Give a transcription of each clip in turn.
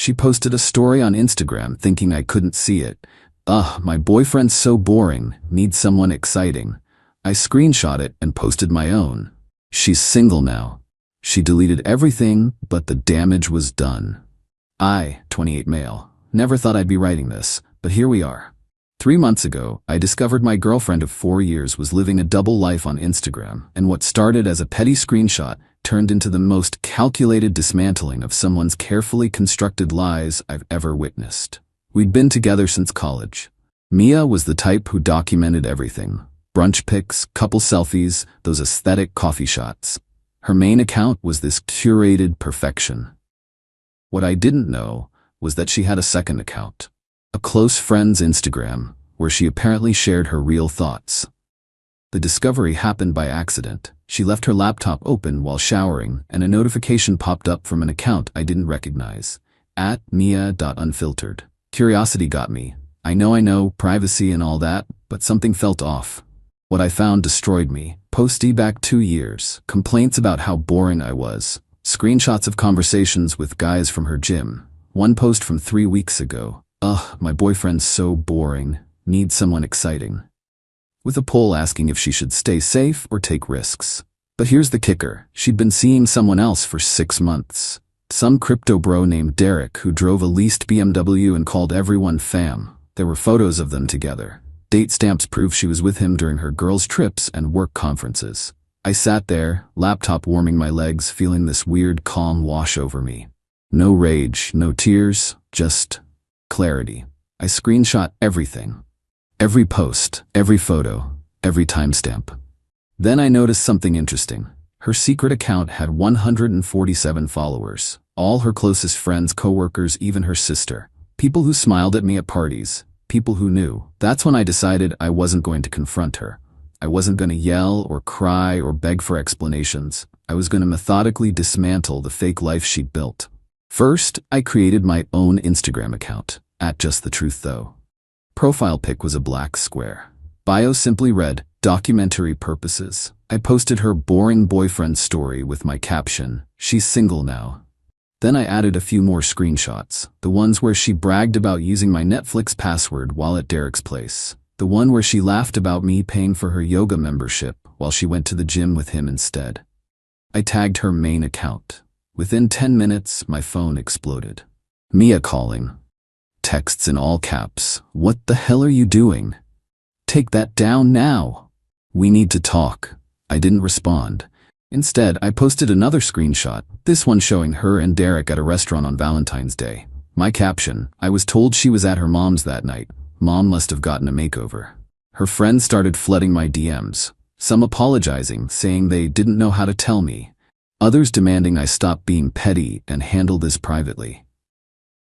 She posted a story on Instagram thinking I couldn't see it. Ugh, my boyfriend's so boring, needs someone exciting. I screenshot it and posted my own. She's single now. She deleted everything, but the damage was done. I, 28 male, never thought I'd be writing this, but here we are. 3 months ago, I discovered my girlfriend of 4 years was living a double life on Instagram, and what started as a petty screenshot turned into the most calculated dismantling of someone's carefully constructed lies I've ever witnessed. We'd been together since college. Mia was the type who documented everything. Brunch pics, couple selfies, those aesthetic coffee shots. Her main account was this curated perfection. What I didn't know was that she had a second account, a close friend's Instagram, where she apparently shared her real thoughts. The discovery happened by accident. She left her laptop open while showering, and a notification popped up from an account I didn't recognize, @mia.unfiltered. Curiosity got me. I know, privacy and all that, but something felt off. What I found destroyed me. Posty back 2 years, complaints about how boring I was, screenshots of conversations with guys from her gym, one post from 3 weeks ago. Ugh, my boyfriend's so boring, needs someone exciting. With a poll asking if she should stay safe or take risks. But here's the kicker, she'd been seeing someone else for 6 months. Some crypto bro named Derek who drove a leased BMW and called everyone fam. There were photos of them together. Date stamps prove she was with him during her girls' trips and work conferences. I sat there, laptop warming my legs, feeling this weird calm wash over me. No rage, no tears, just clarity. I screenshot everything. Every post, every photo, every timestamp. Then I noticed something interesting. Her secret account had 147 followers. All her closest friends, coworkers, even her sister. People who smiled at me at parties. People who knew. That's when I decided I wasn't going to confront her. I wasn't going to yell or cry or beg for explanations. I was going to methodically dismantle the fake life she'd built. First, I created my own Instagram account, @JustTheTruthThough. Profile pic was a black square. Bio simply read, documentary purposes. I posted her boring boyfriend story with my caption, "She's single now." Then I added a few more screenshots, the ones where she bragged about using my Netflix password while at Derek's place, the one where she laughed about me paying for her yoga membership while she went to the gym with him instead. I tagged her main account. Within 10 minutes, my phone exploded. Mia calling. Texts in all caps. "What the hell are you doing? Take that down now. We need to talk." I didn't respond. Instead, I posted another screenshot, this one showing her and Derek at a restaurant on Valentine's Day. My caption, "I was told she was at her mom's that night. Mom must have gotten a makeover." Her friends started flooding my DMs, some apologizing, saying they didn't know how to tell me, others demanding I stop being petty and handle this privately.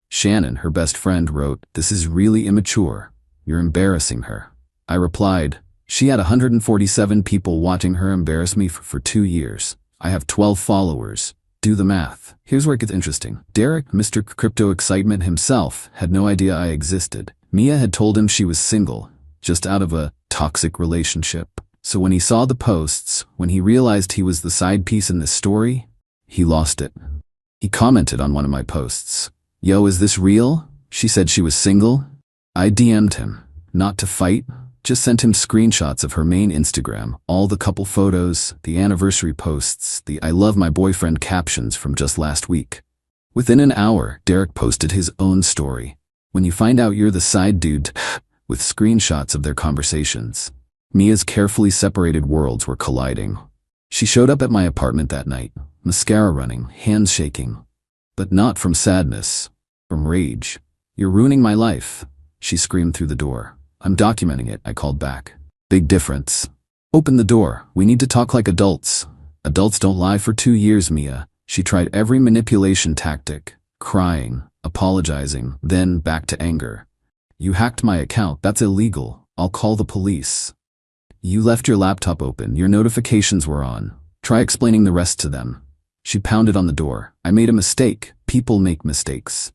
Shannon, her best friend, wrote, "This is really immature. You're embarrassing her." I replied, "She had 147 people watching her embarrass me for 2 years. I have 12 followers. Do the math." Here's where it gets interesting. Derek, Mr. Crypto Excitement himself, had no idea I existed. Mia had told him she was single, just out of a toxic relationship. So when he saw the posts, when he realized he was the side piece in this story, he lost it. He commented on one of my posts. "Yo, is this real? She said she was single?" I DM'd him, not to fight, just sent him screenshots of her main Instagram, all the couple photos, the anniversary posts, the "I love my boyfriend" captions from just last week. Within an hour, Derek posted his own story. When you find out you're the side dude, with screenshots of their conversations. Mia's carefully separated worlds were colliding. She showed up at my apartment that night, mascara running, hands shaking. But not from sadness, from rage. "You're ruining my life," she screamed through the door. "I'm documenting it," I called back. "Big difference. Open the door. We need to talk like adults." Adults don't lie for 2 years, Mia. She tried every manipulation tactic, crying, apologizing, then back to anger. "You hacked my account. That's illegal. I'll call the police." "You left your laptop open. Your notifications were on. Try explaining the rest to them." She pounded on the door. "I made a mistake. People make mistakes."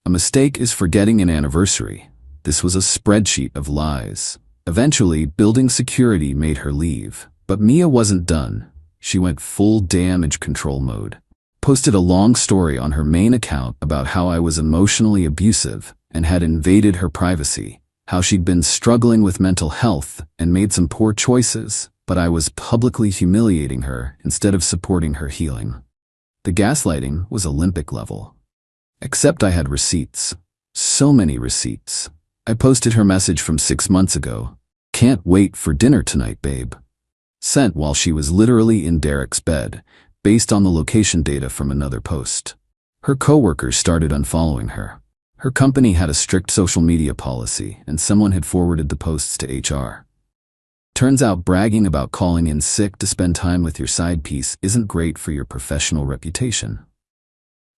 A mistake is forgetting an anniversary. This was a spreadsheet of lies. Eventually, building security made her leave. But Mia wasn't done. She went full damage control mode. posted a long story on her main account about how I was emotionally abusive and had invaded her privacy, how she'd been struggling with mental health and made some poor choices, but I was publicly humiliating her instead of supporting her healing. The gaslighting was Olympic level. Except I had receipts. So many receipts. I posted her message from 6 months ago. "Can't wait for dinner tonight, babe." Sent while she was literally in Derek's bed, based on the location data from another post. Her coworkers started unfollowing her. Her company had a strict social media policy, and someone had forwarded the posts to HR. Turns out bragging about calling in sick to spend time with your side piece isn't great for your professional reputation.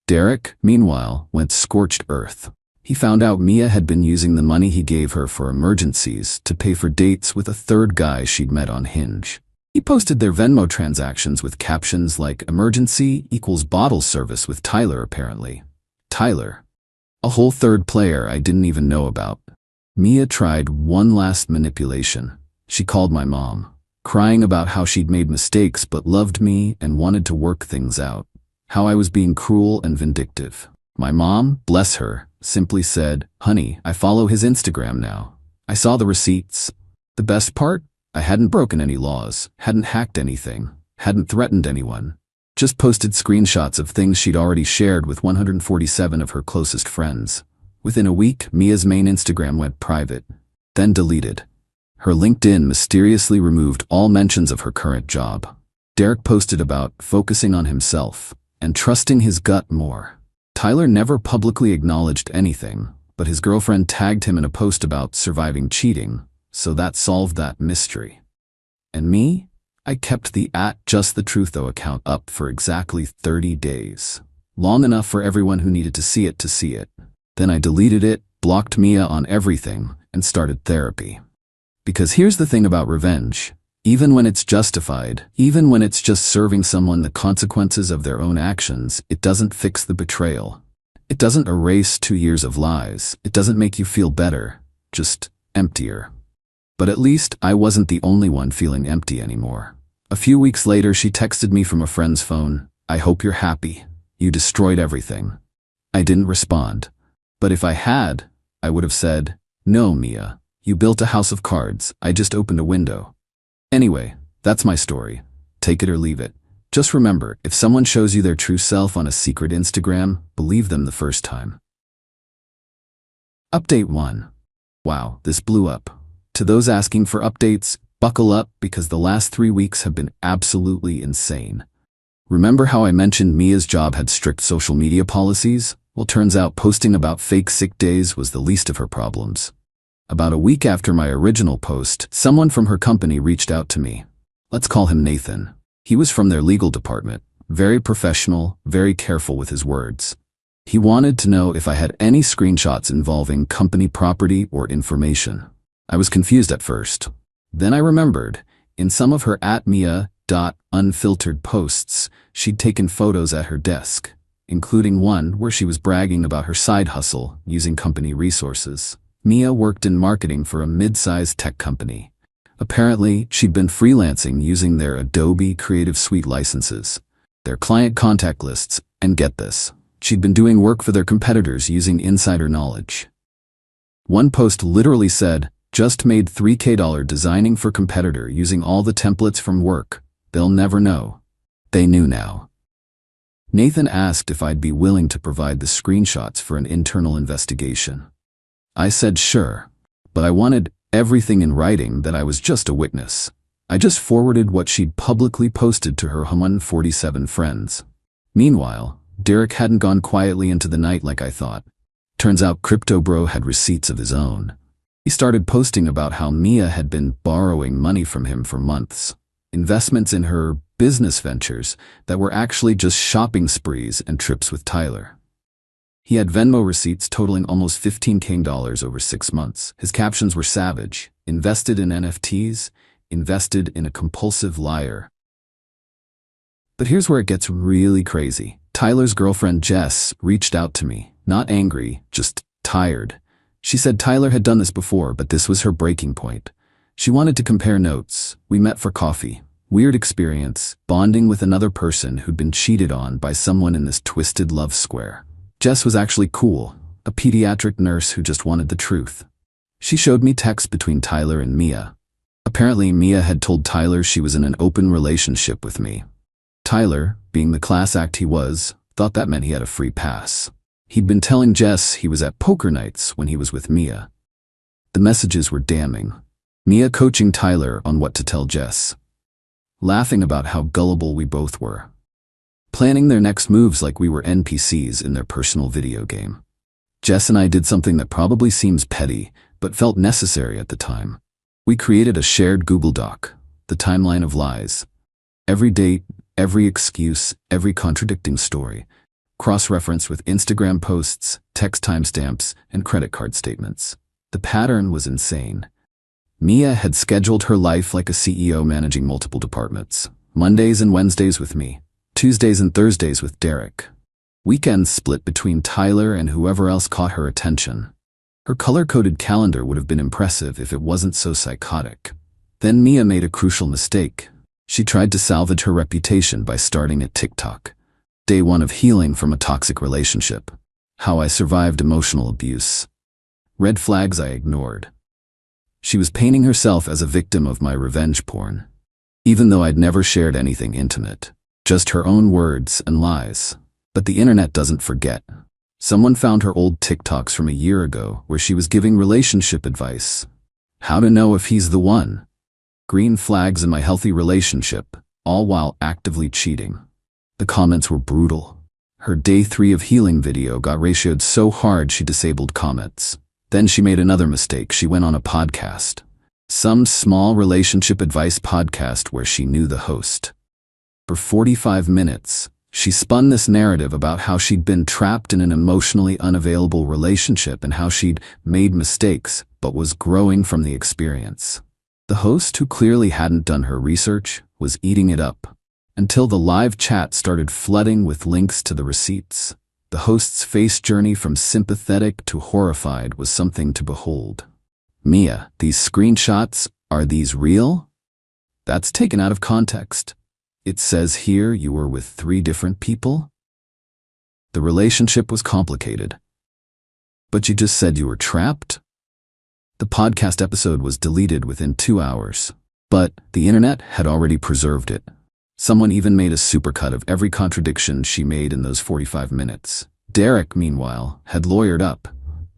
Derek, meanwhile, went scorched earth. He found out Mia had been using the money he gave her for emergencies to pay for dates with a third guy she'd met on Hinge. He posted their Venmo transactions with captions like "emergency equals bottle service with Tyler apparently." Tyler. A whole third player I didn't even know about. Mia tried one last manipulation. She called my mom, crying about how she'd made mistakes but loved me and wanted to work things out. How I was being cruel and vindictive. My mom, bless her, simply said, "Honey, I follow his Instagram now. I saw the receipts." The best part? I hadn't broken any laws, hadn't hacked anything, hadn't threatened anyone. Just posted screenshots of things she'd already shared with 147 of her closest friends. Within a week, Mia's main Instagram went private, then deleted. Her LinkedIn mysteriously removed all mentions of her current job. Derek posted about focusing on himself and trusting his gut more. Tyler never publicly acknowledged anything, but his girlfriend tagged him in a post about surviving cheating, so that solved that mystery. And me? I kept the @JustTheTruthThough account up for exactly 30 days. Long enough for everyone who needed to see it. Then I deleted it, blocked Mia on everything, and started therapy. Because here's the thing about revenge. Even when it's justified, even when it's just serving someone the consequences of their own actions, it doesn't fix the betrayal. It doesn't erase 2 years of lies. It doesn't make you feel better, just emptier. But at least I wasn't the only one feeling empty anymore. A few weeks later, she texted me from a friend's phone, "I hope you're happy. You destroyed everything." I didn't respond. But if I had, I would have said, "No, Mia. You built a house of cards. I just opened a window." Anyway, that's my story. Take it or leave it. Just remember, if someone shows you their true self on a secret Instagram, believe them the first time. Update 1. Wow, this blew up. To those asking for updates, buckle up because the last 3 weeks have been absolutely insane. Remember how I mentioned Mia's job had strict social media policies? Well, turns out posting about fake sick days was the least of her problems. About a week after my original post, someone from her company reached out to me. Let's call him Nathan. He was from their legal department, very professional, very careful with his words. He wanted to know if I had any screenshots involving company property or information. I was confused at first. Then I remembered, in some of her @Mia.unfiltered posts, she'd taken photos at her desk, including one where she was bragging about her side hustle using company resources. Mia worked in marketing for a mid-sized tech company. Apparently, she'd been freelancing using their Adobe Creative Suite licenses, their client contact lists, and get this, she'd been doing work for their competitors using insider knowledge. One post literally said, "Just made $3K designing for competitor using all the templates from work. They'll never know." They knew now. Nathan asked if I'd be willing to provide the screenshots for an internal investigation. I said sure, but I wanted everything in writing that I was just a witness. I just forwarded what she'd publicly posted to her 147 friends. Meanwhile, Derek hadn't gone quietly into the night like I thought. Turns out Crypto Bro had receipts of his own. He started posting about how Mia had been borrowing money from him for months. Investments in her business ventures that were actually just shopping sprees and trips with Tyler. He had Venmo receipts totaling almost $15K over 6 months. His captions were savage. Invested in NFTs, invested in a compulsive liar. But here's where it gets really crazy. Tyler's girlfriend Jess reached out to me, not angry, just tired. She said Tyler had done this before, but this was her breaking point. She wanted to compare notes. We met for coffee. Weird experience, bonding with another person who'd been cheated on by someone in this twisted love square. Jess was actually cool, a pediatric nurse who just wanted the truth. She showed me texts between Tyler and Mia. Apparently, Mia had told Tyler she was in an open relationship with me. Tyler, being the class act he was, thought that meant he had a free pass. He'd been telling Jess he was at poker nights when he was with Mia. The messages were damning. Mia coaching Tyler on what to tell Jess. Laughing about how gullible we both were. Planning their next moves like we were NPCs in their personal video game. Jess and I did something that probably seems petty, but felt necessary at the time. We created a shared Google Doc, the timeline of lies. Every date, every excuse, every contradicting story, cross-referenced with Instagram posts, text timestamps, and credit card statements. The pattern was insane. Mia had scheduled her life like a CEO managing multiple departments. Mondays and Wednesdays with me, Tuesdays and Thursdays with Derek. Weekends split between Tyler and whoever else caught her attention. Her color-coded calendar would have been impressive if it wasn't so psychotic. Then Mia made a crucial mistake. She tried to salvage her reputation by starting at TikTok. Day 1 of healing from a toxic relationship. How I survived emotional abuse. Red flags I ignored. She was painting herself as a victim of my revenge porn. Even though I'd never shared anything intimate. Just her own words and lies. But the internet doesn't forget. Someone found her old TikToks from a year ago where she was giving relationship advice. How to know if he's the one. Green flags in my healthy relationship, all while actively cheating. The comments were brutal. Her day 3 of healing video got ratioed so hard she disabled comments. Then she made another mistake. She went on a podcast. Some small relationship advice podcast where she knew the host. For 45 minutes, she spun this narrative about how she'd been trapped in an emotionally unavailable relationship and how she'd made mistakes, but was growing from the experience. The host, who clearly hadn't done her research, was eating it up. Until the live chat started flooding with links to the receipts. The host's face journey from sympathetic to horrified was something to behold. Mia, these screenshots, are these real? That's taken out of context. It says here you were with 3 different people? The relationship was complicated. But you just said you were trapped? The podcast episode was deleted within 2 hours. But the internet had already preserved it. Someone even made a supercut of every contradiction she made in those 45 minutes. Derek, meanwhile, had lawyered up.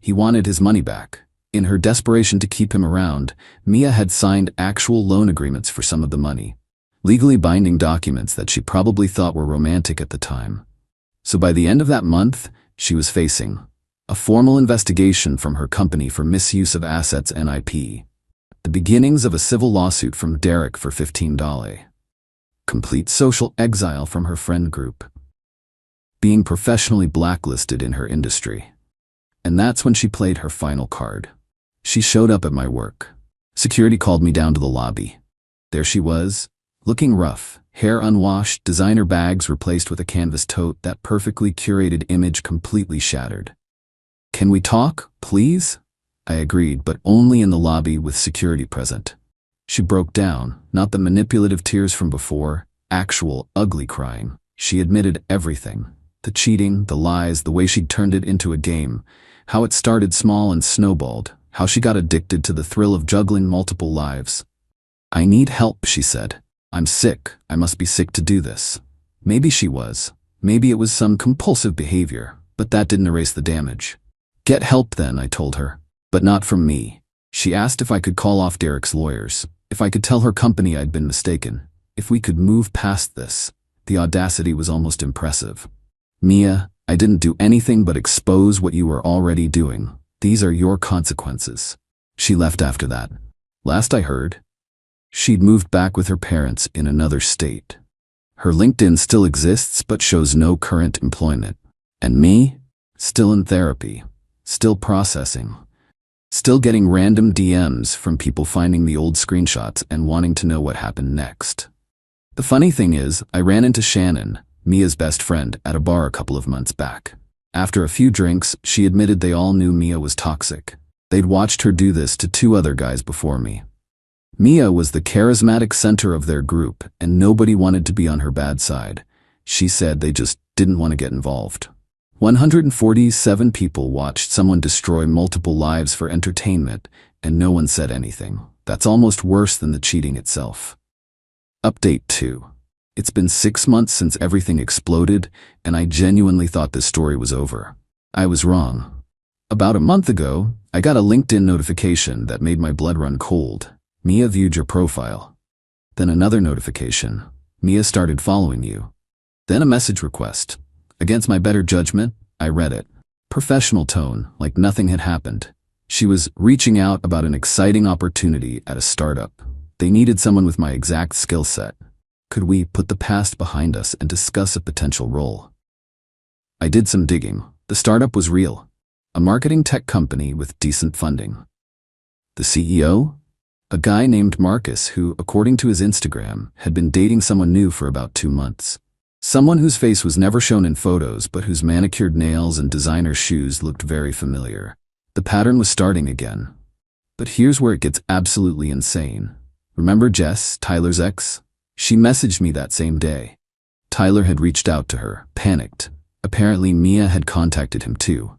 He wanted his money back. In her desperation to keep him around, Mia had signed actual loan agreements for some of the money. Legally binding documents that she probably thought were romantic at the time. So by the end of that month, she was facing a formal investigation from her company for misuse of assets and IP. The beginnings of a civil lawsuit from Derek for $15. Complete social exile from her friend group. Being professionally blacklisted in her industry. And that's when she played her final card. She showed up at my work. Security called me down to the lobby. There she was, looking rough, hair unwashed, designer bags replaced with a canvas tote, that perfectly curated image completely shattered. "Can we talk, please?" I agreed, but only in the lobby with security present. She broke down, not the manipulative tears from before, actual, ugly crying. She admitted everything. The cheating, the lies, the way she'd turned it into a game. How it started small and snowballed. How she got addicted to the thrill of juggling multiple lives. "I need help," she said. "I'm sick. I must be sick to do this." Maybe she was. Maybe it was some compulsive behavior, but that didn't erase the damage. "Get help then," I told her. But not from me. She asked if I could call off Derek's lawyers, if I could tell her company I'd been mistaken, if we could move past this. The audacity was almost impressive. "Mia, I didn't do anything but expose what you were already doing. These are your consequences." She left after that. Last I heard, she'd moved back with her parents in another state. Her LinkedIn still exists but shows no current employment. And me? Still in therapy. Still processing. Still getting random DMs from people finding the old screenshots and wanting to know what happened next. The funny thing is, I ran into Shannon, Mia's best friend, at a bar a couple of months back. After a few drinks, she admitted they all knew Mia was toxic. They'd watched her do this to 2 other guys before me. Mia was the charismatic center of their group, and nobody wanted to be on her bad side. She said they just didn't want to get involved. 147 people watched someone destroy multiple lives for entertainment, and no one said anything. That's almost worse than the cheating itself. Update 2. It's been 6 months since everything exploded, and I genuinely thought this story was over. I was wrong. About a month ago, I got a LinkedIn notification that made my blood run cold. Mia viewed your profile. Then another notification. Mia started following you. Then a message request. Against my better judgment, I read it. Professional tone, like nothing had happened. She was reaching out about an exciting opportunity at a startup. They needed someone with my exact skill set. Could we put the past behind us and discuss a potential role? I did some digging. The startup was real. A marketing tech company with decent funding. The CEO? A guy named Marcus who, according to his Instagram, had been dating someone new for about 2 months. Someone whose face was never shown in photos but whose manicured nails and designer shoes looked very familiar. The pattern was starting again. But here's where it gets absolutely insane. Remember Jess, Tyler's ex? She messaged me that same day. Tyler had reached out to her, panicked. Apparently Mia had contacted him too.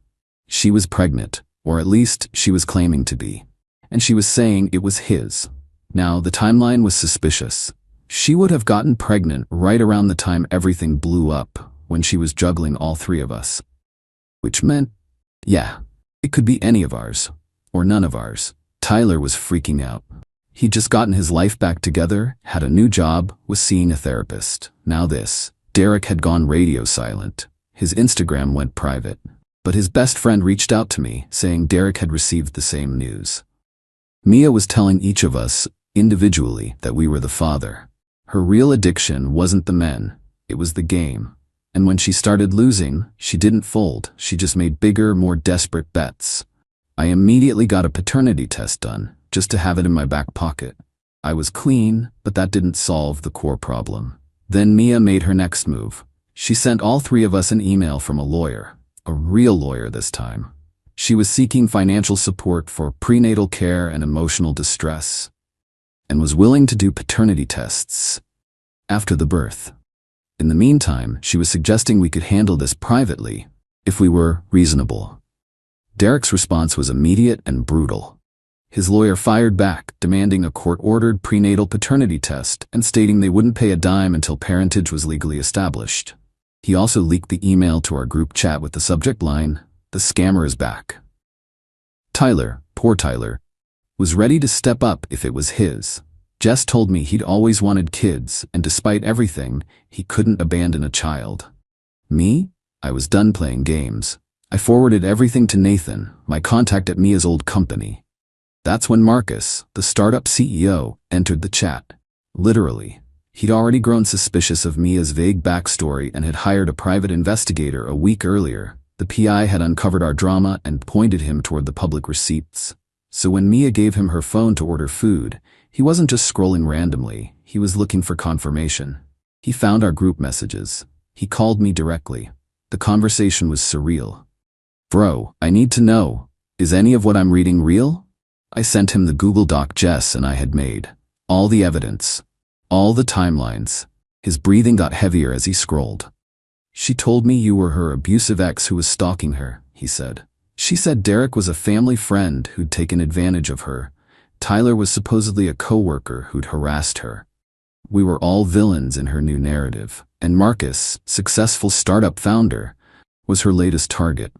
She was pregnant, or at least she was claiming to be. And she was saying it was his. Now, the timeline was suspicious. She would have gotten pregnant right around the time everything blew up, when she was juggling all 3 of us. Which meant, yeah, it could be any of ours, or none of ours. Tyler was freaking out. He'd just gotten his life back together, had a new job, was seeing a therapist. Now this. Derek had gone radio silent. His Instagram went private. But his best friend reached out to me, saying Derek had received the same news. Mia was telling each of us, individually, that we were the father. Her real addiction wasn't the men, it was the game. And when she started losing, she didn't fold, she just made bigger, more desperate bets. I immediately got a paternity test done, just to have it in my back pocket. I was clean, but that didn't solve the core problem. Then Mia made her next move. She sent all 3 of us an email from a lawyer, a real lawyer this time. She was seeking financial support for prenatal care and emotional distress, and was willing to do paternity tests after the birth. In the meantime, she was suggesting we could handle this privately, if we were reasonable. Derek's response was immediate and brutal. His lawyer fired back, demanding a court-ordered prenatal paternity test and stating they wouldn't pay a dime until parentage was legally established. He also leaked the email to our group chat with the subject line, "The scammer is back." Tyler, poor Tyler, was ready to step up if it was his. Jess told me he'd always wanted kids, and despite everything, he couldn't abandon a child. Me? I was done playing games. I forwarded everything to Nathan, my contact at Mia's old company. That's when Marcus, the startup CEO, entered the chat. Literally. He'd already grown suspicious of Mia's vague backstory and had hired a private investigator a week earlier. The PI had uncovered our drama and pointed him toward the public receipts. So when Mia gave him her phone to order food, he wasn't just scrolling randomly, he was looking for confirmation. He found our group messages. He called me directly. The conversation was surreal. "Bro, I need to know, is any of what I'm reading real?" I sent him the Google Doc Jess and I had made. All the evidence. All the timelines. His breathing got heavier as he scrolled. "She told me you were her abusive ex who was stalking her," he said. "She said Derek was a family friend who'd taken advantage of her. Tyler was supposedly a coworker who'd harassed her. We were all villains in her new narrative, and Marcus, successful startup founder, was her latest target."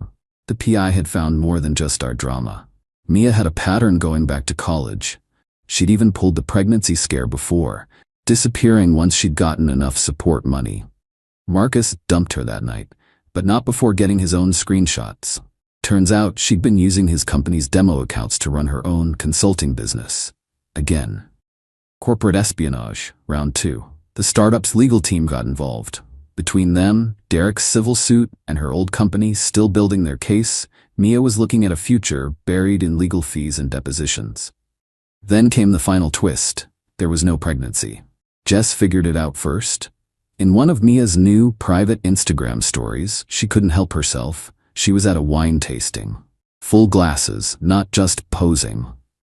The PI had found more than just our drama. Mia had a pattern going back to college. She'd even pulled the pregnancy scare before, disappearing once she'd gotten enough support money. Marcus dumped her that night, but not before getting his own screenshots. Turns out she'd been using his company's demo accounts to run her own consulting business. Again. Corporate espionage, round 2. The startup's legal team got involved. Between them, Derek's civil suit, and her old company still building their case, Mia was looking at a future buried in legal fees and depositions. Then came the final twist. There was no pregnancy. Jess figured it out first. In one of Mia's new private Instagram stories, she couldn't help herself. She was at a wine tasting. Full glasses, not just posing.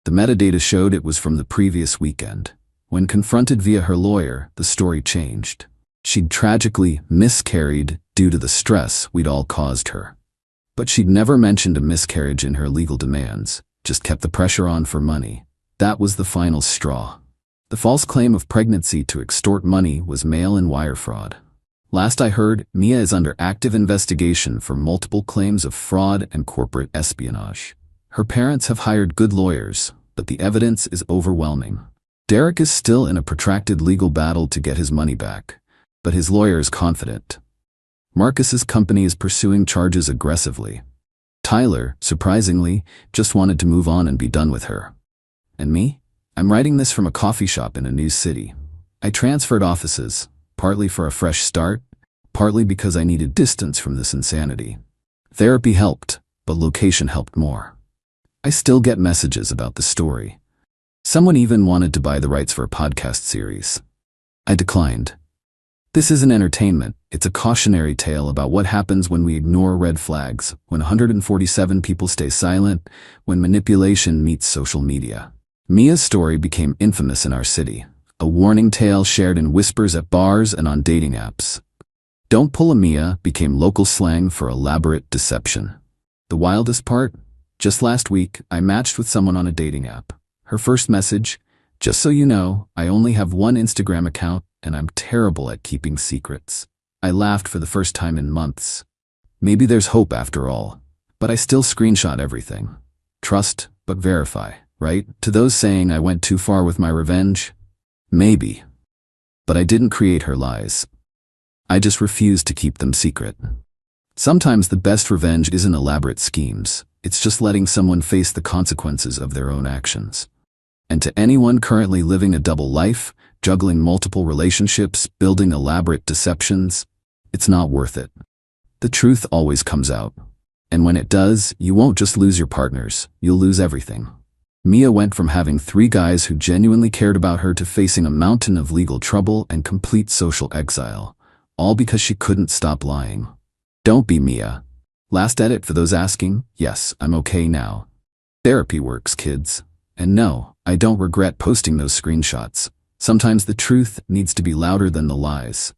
The metadata showed it was from the previous weekend. When confronted via her lawyer, the story changed. She'd tragically miscarried due to the stress we'd all caused her. But she'd never mentioned a miscarriage in her legal demands, just kept the pressure on for money. That was the final straw. The false claim of pregnancy to extort money was mail-in wire fraud. Last I heard, Mia is under active investigation for multiple claims of fraud and corporate espionage. Her parents have hired good lawyers, but the evidence is overwhelming. Derek is still in a protracted legal battle to get his money back, but his lawyer is confident. Marcus's company is pursuing charges aggressively. Tyler, surprisingly, just wanted to move on and be done with her. And me? I'm writing this from a coffee shop in a new city. I transferred offices, partly for a fresh start, partly because I needed distance from this insanity. Therapy helped, but location helped more. I still get messages about the story. Someone even wanted to buy the rights for a podcast series. I declined. This isn't entertainment, it's a cautionary tale about what happens when we ignore red flags, when 147 people stay silent, when manipulation meets social media. Mia's story became infamous in our city, a warning tale shared in whispers at bars and on dating apps. "Don't pull a Mia" became local slang for elaborate deception. The wildest part? Just last week, I matched with someone on a dating app. Her first message, "Just so you know, I only have one Instagram account and I'm terrible at keeping secrets." I laughed for the first time in months. Maybe there's hope after all, but I still screenshot everything. Trust, but verify, right? To those saying I went too far with my revenge, maybe. But I didn't create her lies. I just refused to keep them secret. Sometimes the best revenge isn't elaborate schemes. It's just letting someone face the consequences of their own actions. And to anyone currently living a double life, juggling multiple relationships, building elaborate deceptions, it's not worth it. The truth always comes out. And when it does, you won't just lose your partners, you'll lose everything. Mia went from having 3 guys who genuinely cared about her to facing a mountain of legal trouble and complete social exile, all because she couldn't stop lying. Don't be Mia. Last edit for those asking, yes, I'm okay now. Therapy works, kids. And no, I don't regret posting those screenshots. Sometimes the truth needs to be louder than the lies.